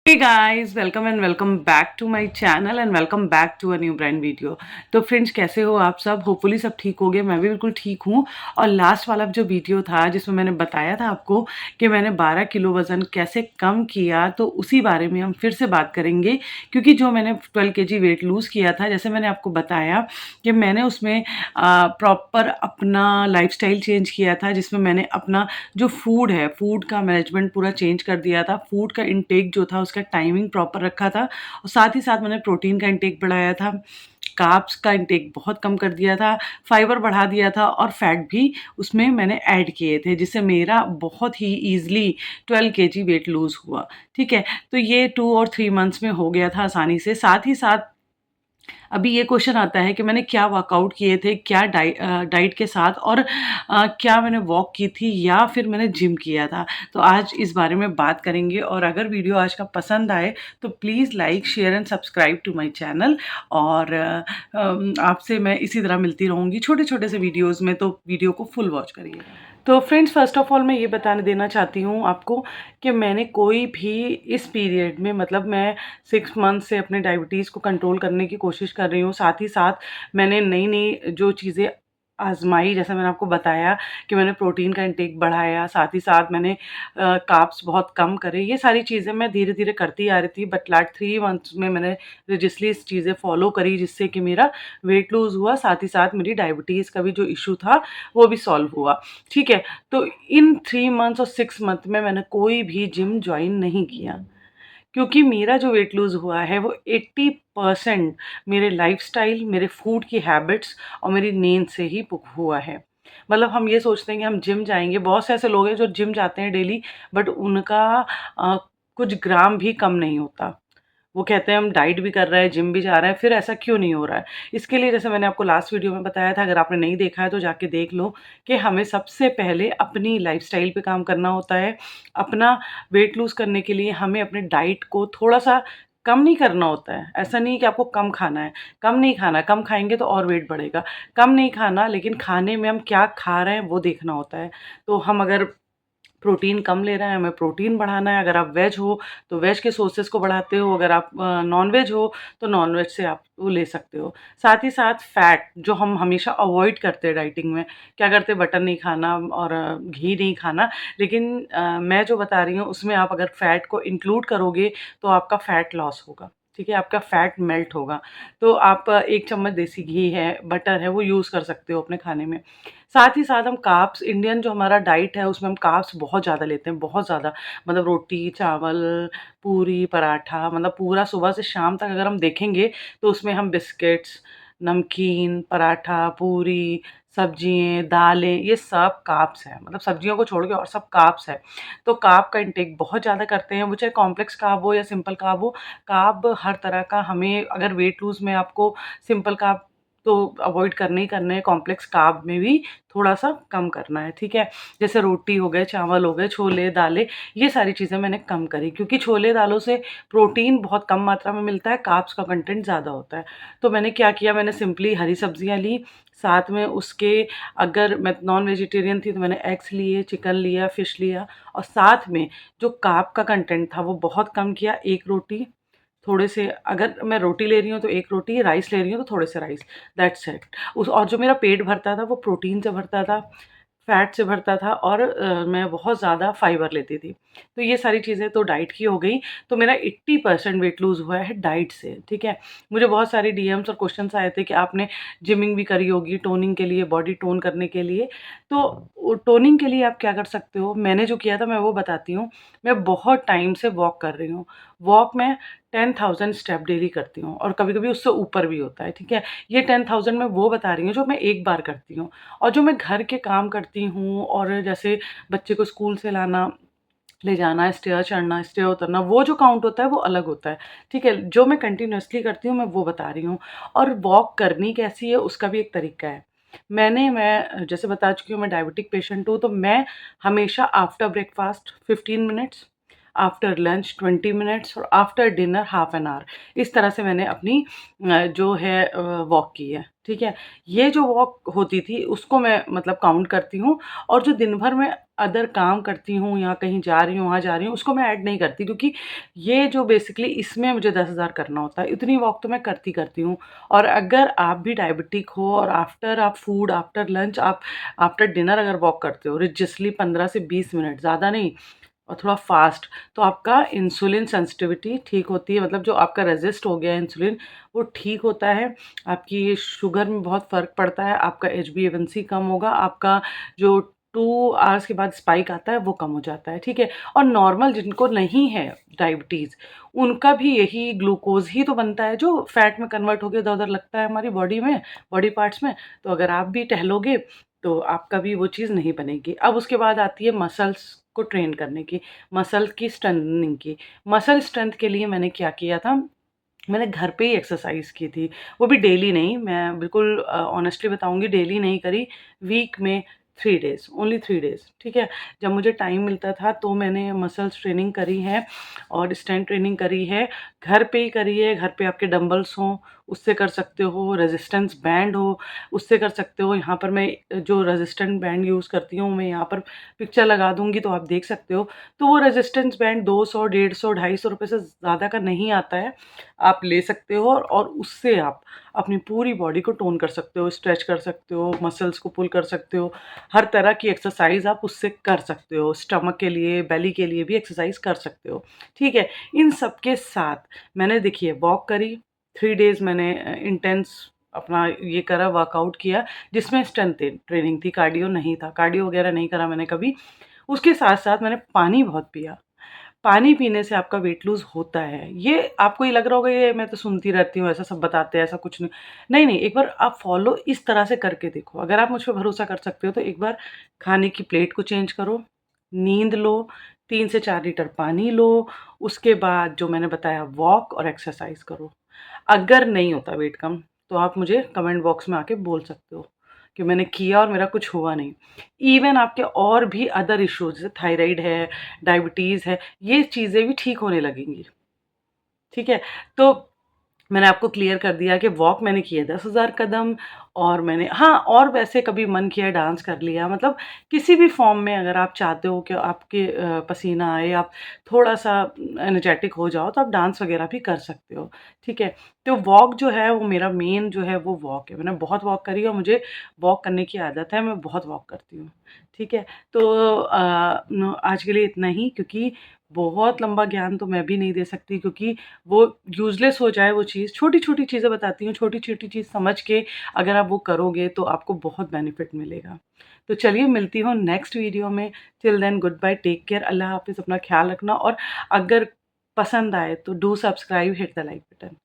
Hey guys, welcome and welcome back to my channel and welcome back to a new brand video। तो friends कैसे हो आप सब? Hopefully सब ठीक हो गए। मैं भी बिल्कुल ठीक हूँ। और लास्ट वाला जो वीडियो था जिसमें मैंने बताया था आपको कि मैंने 12 किलो वज़न कैसे कम किया, तो उसी बारे में हम फिर से बात करेंगे। क्योंकि जो मैंने 12 केजी वेट लूज़ किया था, जैसे मैंने आपको बताया कि मैंने उसमें प्रॉपर अपना लाइफस्टाइल चेंज किया था, जिसमें मैंने अपना जो फूड है, फूड का मैनेजमेंट पूरा चेंज कर दिया था। फूड का इंटेक जो था उसका टाइमिंग प्रॉपर रखा था और साथ ही साथ मैंने प्रोटीन का इंटेक बढ़ाया था, कार्ब्स का इंटेक बहुत कम कर दिया था, फाइबर बढ़ा दिया था और फैट भी उसमें मैंने ऐड किए थे, जिससे मेरा बहुत ही ईज़िली 12 केजी वेट लूज़ हुआ। ठीक है? तो ये 2 और 3 मंथ्स में हो गया था आसानी से। साथ ही साथ अभी ये क्वेश्चन आता है कि मैंने क्या वर्कआउट किए थे, क्या डाइट के साथ, और क्या मैंने वॉक की थी या फिर मैंने जिम किया था। तो आज इस बारे में बात करेंगे, और अगर वीडियो आज का पसंद आए तो please like, share and subscribe to my channel. और आपसे मैं इसी तरह मिलती रहूँगी छोटे-छोटे से वीडियोज़ में, तो वीडियो को फुल वॉच करिएगा। तो फ्रेंड्स, फ़र्स्ट ऑफ़ ऑल मैं ये बताने देना चाहती हूँ आपको कि मैंने कोई भी इस पीरियड में, मतलब मैं 6 मंथ से अपने डायबिटीज़ को कंट्रोल करने की कोशिश कर रही हूँ। साथ ही साथ मैंने नई-नई जो चीज़ें आज़माई, जैसे मैंने आपको बताया कि मैंने प्रोटीन का इंटेक बढ़ाया, साथ ही साथ मैंने कार्ब्स बहुत कम करे। ये सारी चीज़ें मैं धीरे-धीरे करती आ रही थी, बट लास्ट 3 मंथ्स में मैंने रिजिडली इस चीज़ें फ़ॉलो करी, जिससे कि मेरा वेट लूज़ हुआ, साथ ही साथ मेरी डायबिटीज़ का भी जो इश्यू था, वो भी सॉल्व हुआ। ठीक है? तो इन 3 मंथ्स और 6 मंथ में मैंने कोई भी जिम जॉइन नहीं किया। क्योंकि मेरा जो वेट लूज़ हुआ है वो 80% मेरे लाइफ़स्टाइल, मेरे फूड की हैबिट्स और मेरी नींद से ही हुआ है। मतलब हम ये सोचते हैं कि हम जिम जाएँगे, बहुत से ऐसे लोग हैं जो जिम जाते हैं डेली, बट उनका अ, कुछ ग्राम भी कम नहीं होता। वो कहते हैं हम डाइट भी कर रहे हैं, जिम भी जा रहे हैं, फिर ऐसा क्यों नहीं हो रहा है? इसके लिए जैसे मैंने आपको लास्ट वीडियो में बताया था, अगर आपने नहीं देखा है तो जाके देख लो, कि हमें सबसे पहले अपनी लाइफ़स्टाइल पे काम करना होता है। अपना वेट लूज़ करने के लिए हमें अपने डाइट को थोड़ा-सा कम नहीं करना होता है। ऐसा नहीं है कि आपको कम खाना है, कम नहीं खाना है, कम खाएँगे तो और वेट बढ़ेगा। कम नहीं खाना, लेकिन खाने में हम क्या खा रहे हैं वो देखना होता है। तो हम अगर प्रोटीन कम ले रहे हैं, हमें प्रोटीन बढ़ाना है। अगर आप वेज हो, तो वेज के सोर्सेज़ को बढ़ाते हो, अगर आप नॉन-वेज हो, तो नॉन-वेज से आप वो ले सकते हो। साथ ही साथ फैट, जो हम हमेशा अवॉइड करते हैं डाइटिंग में, क्या करते हैं, बटर नहीं खाना और घी नहीं खाना, लेकिन मैं जो बता रही हूँ, उसमें आप अगर फैट को इंक्लूड करोगे, तो आपका फैट लॉस होगा, ठीक है? आपका फैट मेल्ट होगा। तो आप 1 चम्मच देसी घी है, बटर है, वो यूज़ कर सकते हो अपने खाने में। साथ ही साथ हम कार्ब्स, इंडियन जो हमारा डाइट है उसमें हम कार्ब्स बहुत ज़्यादा लेते हैं, बहुत ज़्यादा। मतलब रोटी, चावल, पूरी, पराठा, मतलब पूरा सुबह से शाम तक अगर हम देखेंगे तो उसमें हम बिस्किट्स, नमकीन, पराठा, पूरी, सब्जियाँ, दालें, ये सब कार्ब्स हैं। मतलब सब्जियों को छोड़ के और सब कार्ब्स है। तो कार्ब का इंटेक बहुत ज़्यादा करते हैं, वो चाहे कॉम्प्लेक्स कार्ब हो या सिंपल कार्ब हो। कार्ब हर तरह का हमें, अगर वेट लूज़ में आपको सिंपल कार्ब तो अवॉइड करने ही करने हैं, कॉम्प्लेक्स कार्ब में भी थोड़ा-सा कम करना है, ठीक है? जैसे रोटी हो गए, चावल हो गए, छोले, दालें, ये सारी चीज़ें मैंने कम करी, क्योंकि छोले दालों से प्रोटीन बहुत कम मात्रा में मिलता है, कार्ब्स का कंटेंट ज़्यादा होता है। तो मैंने क्या किया, मैंने सिंपली हरी सब्जियाँ ली, साथ में उसके, अगर मैं नॉन वेजिटेरियन थी तो मैंने एग्स लिए, चिकन लिया, फिश लिया, और साथ में जो कार्ब का कंटेंट था वो बहुत कम किया। 1 रोटी, थोड़े से, अगर मैं रोटी ले रही हूँ तो 1 रोटी, राइस ले रही हूँ तो थोड़े से राइस, दैट्स इट। उस, और जो मेरा पेट भरता था वो प्रोटीन से भरता था, फैट से भरता था, और मैं बहुत ज़्यादा फाइबर लेती थी। तो ये सारी चीज़ें तो डाइट की हो गई। तो मेरा 80% वेट लूज़ हुआ है डाइट से, ठीक है? मुझे बहुत सारे डीएम्स और क्वेश्चन्स आए थे कि आपने जिमिंग भी करी होगी टोनिंग के लिए, बॉडी टोन करने के लिए। तो टोनिंग के लिए आप क्या कर सकते हो? मैंने जो किया था मैं वो बताती हूँ। मैं बहुत टाइम से वॉक कर रही हूँ। वॉक मैं 10,000 स्टेप डेली करती हूँ, और कभी-कभी उससे ऊपर भी होता है, ठीक है? ये 10,000 मैं वो बता रही हूँ जो मैं एक बार करती हूँ। और जो मैं घर के काम करती हूँ, और जैसे बच्चे को स्कूल से लाना, ले जाना, स्टेयर चढ़ना, स्टेयर उतरना, वो जो काउंट होता है वो अलग होता है, ठीक है? जो मैं कंटिन्यूअसली करती हूँ मैं वो बता रही हूँ। और वॉक करनी कैसी है उसका भी एक तरीका है। मैं जैसे बता चुकी हूँ, मैं डायबिटिक पेशेंट हूँ, तो मैं हमेशा after breakfast 15 minutes, after lunch 20 minutes और after dinner half an hour. इस तरह से मैंने अपनी जो है वॉक की है, ठीक है। ये जो वॉक होती थी उसको मैं मतलब काउंट करती हूँ, और जो दिन भर में अदर काम करती हूँ या कहीं जा रही हूँ, वहाँ जा रही हूँ, उसको मैं ऐड नहीं करती, क्योंकि ये जो बेसिकली इसमें मुझे 10,000 करना होता है, इतनी वॉक तो मैं करती हूँ। और अगर आप भी डायबिटिक हो और आफ्टर आप फूड, आफ्टर लंच, आप आफ्टर डिनर अगर वॉक करते हो रिजियसली 15 से 20 मिनट, ज़्यादा नहीं, और थोड़ा फास्ट, तो आपका इंसुलिन सेंसिटिविटी ठीक होती है, मतलब जो आपका रेजिस्ट हो गया है इंसुलिन वो ठीक होता है, आपकी शुगर में बहुत फ़र्क पड़ता है, आपका HbA1c कम होगा, आपका जो 2 आवर्स के बाद स्पाइक आता है वो कम हो जाता है, ठीक है। और नॉर्मल जिनको नहीं है डायबिटीज़, उनका भी यही ग्लूकोज़ ही तो बनता है जो फैट में कन्वर्ट होके इधर-उधर लगता है हमारी बॉडी में, बॉडी पार्ट्स में। तो अगर आप भी टहलोगे तो आपका भी वो चीज़ नहीं बनेगी। अब उसके बाद आती है मसल्स को ट्रेन करने की, मसल की स्ट्रेंथनिंग की। मसल स्ट्रेंथ के लिए मैंने क्या किया था, मैंने घर पे ही एक्सरसाइज़ की थी, वो भी डेली नहीं, मैं बिल्कुल ऑनेस्टली बताऊँगी, डेली नहीं करी, वीक में 3 डेज़, ओनली 3 डेज़, ठीक है। जब मुझे टाइम मिलता था तो मैंने मसल्स ट्रेनिंग करी है और स्ट्रेंथ ट्रेनिंग करी है, घर पे ही करी है। घर पे आपके डंबल्स हों, उससे कर सकते हो, रेजिस्टेंस बैंड हो, उससे कर सकते हो। यहाँ पर मैं जो रेजिस्टेंट बैंड यूज़ करती हूँ, मैं यहाँ पर पिक्चर लगा दूँगी तो आप देख सकते हो। तो वो रेजिस्टेंस बैंड 200, 150, ₹250 से ज़्यादा का नहीं आता है, आप ले सकते हो, और उससे आप अपनी पूरी बॉडी को टोन कर सकते हो, स्ट्रेच कर सकते हो, मसल्स को पुल कर सकते हो, हर तरह की एक्सरसाइज़ आप उससे कर सकते हो। स्टमक के लिए, बेली के लिए भी एक्सरसाइज़ कर सकते हो, ठीक है। इन सब के साथ मैंने देखिए वॉक करी, 3 डेज़ मैंने इंटेंस अपना ये करा, वर्कआउट किया, जिसमें स्ट्रेंथ ट्रेनिंग थी, कार्डियो नहीं था, कार्डियो वगैरह नहीं करा मैंने कभी। उसके साथ-साथ मैंने पानी बहुत पिया। पानी पीने से आपका वेट लूज़ होता है। ये आपको ये लग रहा होगा ये मैं तो सुनती रहती हूँ, ऐसा सब बताते हैं, ऐसा कुछ नहीं। नहीं, नहीं, एक बार आप फ़ॉलो इस तरह से करके देखो। अगर आप मुझ पे भरोसा कर सकते हो तो एक बार खाने की प्लेट को चेंज करो, नींद लो, 3 से 4 लीटर पानी लो, उसके बाद जो मैंने बताया वॉक और एक्सरसाइज़ करो। अगर नहीं होता वेट कम, तो आप मुझे कमेंट बॉक्स में आके बोल सकते हो कि मैंने किया और मेरा कुछ हुआ नहीं। इवन आपके और भी अदर इश्यूज़ जैसे थायराइड है, डायबिटीज़ है, ये चीज़ें भी ठीक होने लगेंगी, ठीक है? तो मैंने आपको क्लियर कर दिया कि वॉक मैंने किए 10,000 कदम, और मैंने हाँ, और वैसे कभी मन किया डांस कर लिया, मतलब किसी भी फ़ॉर्म में अगर आप चाहते हो कि आपके पसीना आए, आप थोड़ा-सा एनर्जेटिक हो जाओ, तो आप डांस वगैरह भी कर सकते हो, ठीक है। तो वॉक जो है वो मेरा मेन जो है वो वॉक है। मैंने बहुत वॉक करी है और मुझे वॉक करने की आदत है, मैं बहुत वॉक करती हूँ, ठीक है। तो आज के लिए इतना ही, क्योंकि बहुत लंबा ज्ञान तो मैं भी नहीं दे सकती, क्योंकि वो यूज़लेस हो जाए वो चीज़। छोटी-छोटी चीज़ें बताती हूँ, छोटी-छोटी चीज़ समझ के अगर आप वो करोगे तो आपको बहुत बेनिफिट मिलेगा। तो चलिए मिलती हूँ नेक्स्ट वीडियो में। Till then good bye, take care, अल्लाह हाफ़िज़, अपना ख़्याल रखना, और अगर पसंद आए तो do subscribe, hit the like button.